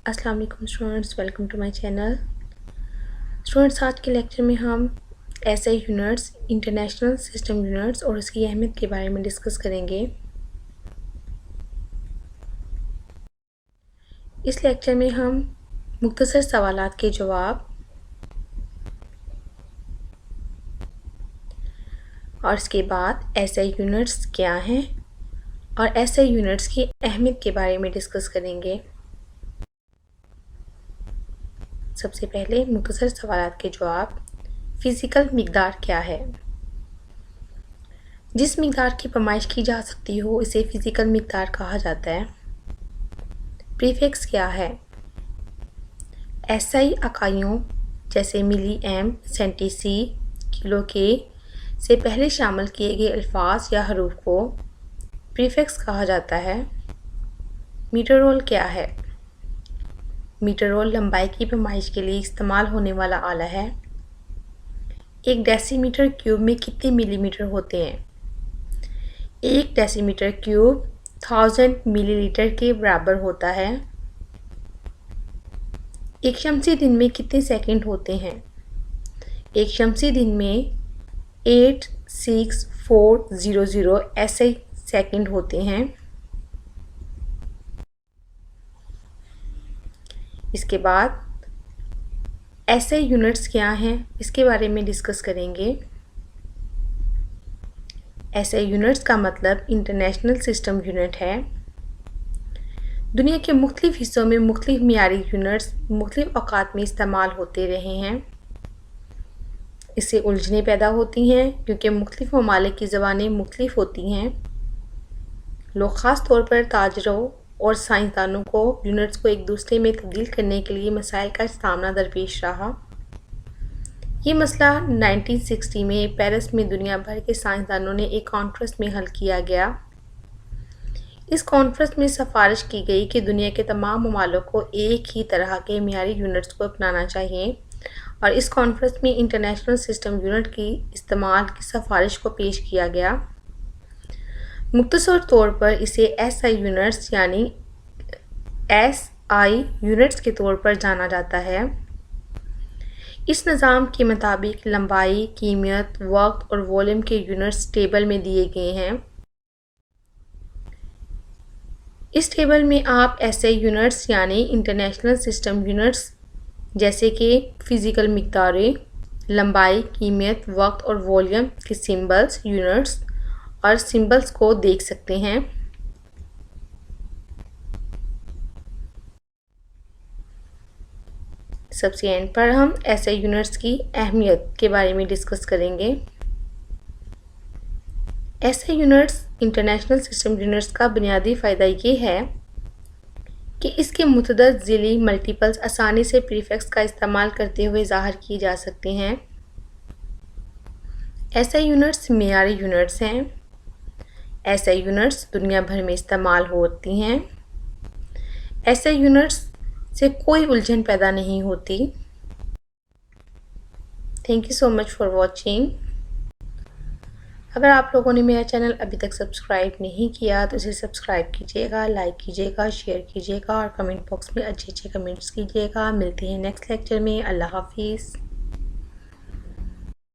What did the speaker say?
अस्सलाम वालेकुम students, welcome to my channel. Students, आज के लेक्चर में हम SI units, international system units और उसकी अहमियत के बारे में डिस्कस करेंगे। इस लेक्चर में हम मुख्तसर सवालात के जवाब और इसके बाद एसआई यूनिट्स क्या हैं और एसआई यूनिट्स की अहमियत के बारे में डिस्कस करेंगे। सबसे पहले मुख्तसर सवालात के जवाब। फ़िज़िकल मिक़दार क्या है? जिस मिक़दार की पैमाइश की जा सकती हो इसे फ़िज़िकल मिक़दार कहा जाता है। प्रीफिक्स क्या है? एसआई इकाइयों जैसे मिली एम, सेंटीसी, किलो के से पहले शामिल किए गए अल्फाज या हरूफ को प्रीफिक्स कहा जाता है। मीटर रोल क्या है? मीटर रोल लंबाई की पैमाइश के लिए इस्तेमाल होने वाला आला है। एक डेसीमीटर क्यूब में कितने मिलीमीटर होते हैं? एक डेसीमीटर क्यूब 1000 मिलीलीटर के बराबर होता है। एक शमसी दिन में कितने सेकंड होते हैं? एक शमसी दिन में 86400 ऐसे सेकंड होते हैं। इसके बाद एसआई यूनिट्स क्या हैं इसके बारे में डिस्कस करेंगे। एसआई यूनिट्स का मतलब इंटरनेशनल सिस्टम यूनिट है। दुनिया के मुख्तलिफ हिस्सों में मुख्तलिफ मियारी यूनिट्स मुख्तलिफ औकात में इस्तेमाल होते रहे हैं। इससे उलझनें पैदा होती हैं क्योंकि मुख्तलिफ ममालिक की ज़बानें मुख्तलिफ होती हैं। लोग ख़ास तौर पर ताजरों और साइंसदानों को यूनिट्स को एक दूसरे में तब्दील करने के लिए मसाइल का सामना दरपेश रहा। ये मसला 1960 में पेरिस में दुनिया भर के साइंसदानों ने एक कॉन्फ्रेंस में हल किया गया। इस कॉन्फ्रेंस में सिफारिश की गई कि दुनिया के तमाम ममालिक को एक ही तरह के मियारी यूनिट्स को अपनाना चाहिए और इस कॉन्फ्रेंस में इंटरनेशनल सिस्टम यूनिट की इस्तेमाल की सिफारिश को पेश किया गया। मुख्तसर तौर पर इसे एसआई यूनिट्स यानी एसआई यूनिट्स के तौर पर जाना जाता है। इस निज़ाम के मुताबिक लंबाई, कीमत, वक्त और वॉल्यूम के यूनिट्स टेबल में दिए गए हैं। इस टेबल में आप एसआई यूनिट्स यानी इंटरनेशनल सिस्टम यूनिट्स जैसे कि फ़िज़िकल मिक़दारें, लंबाई, कीमत, वक्त और वॉल्यूम के सिंबल्स, यूनिट्स और सिंबल्स को देख सकते हैं। सबसे एंड पर हम एसआई यूनिट्स की अहमियत के बारे में डिस्कस करेंगे। SI units international system units का बुनियादी फ़ायदा ये है कि इसके मुतअद्दिद ज़िली मल्टीपल्स आसानी से प्रीफिक्स का इस्तेमाल करते हुए ज़ाहिर किए जा सकते हैं। एसआई यूनिट्स मियारी यूनिट्स हैं। एसआई यूनिट्स दुनिया भर में इस्तेमाल होती हैं। एसआई यूनिट्स से कोई उलझन पैदा नहीं होती। Thank you so much for watching. अगर आप लोगों ने मेरा चैनल अभी तक सब्सक्राइब नहीं किया तो इसे सब्सक्राइब कीजिएगा, लाइक कीजिएगा, शेयर कीजिएगा और कमेंट बॉक्स में अच्छे अच्छे कमेंट्स कीजिएगा। मिलते हैं नेक्स्ट लेक्चर में। अल्लाह हाफिज़।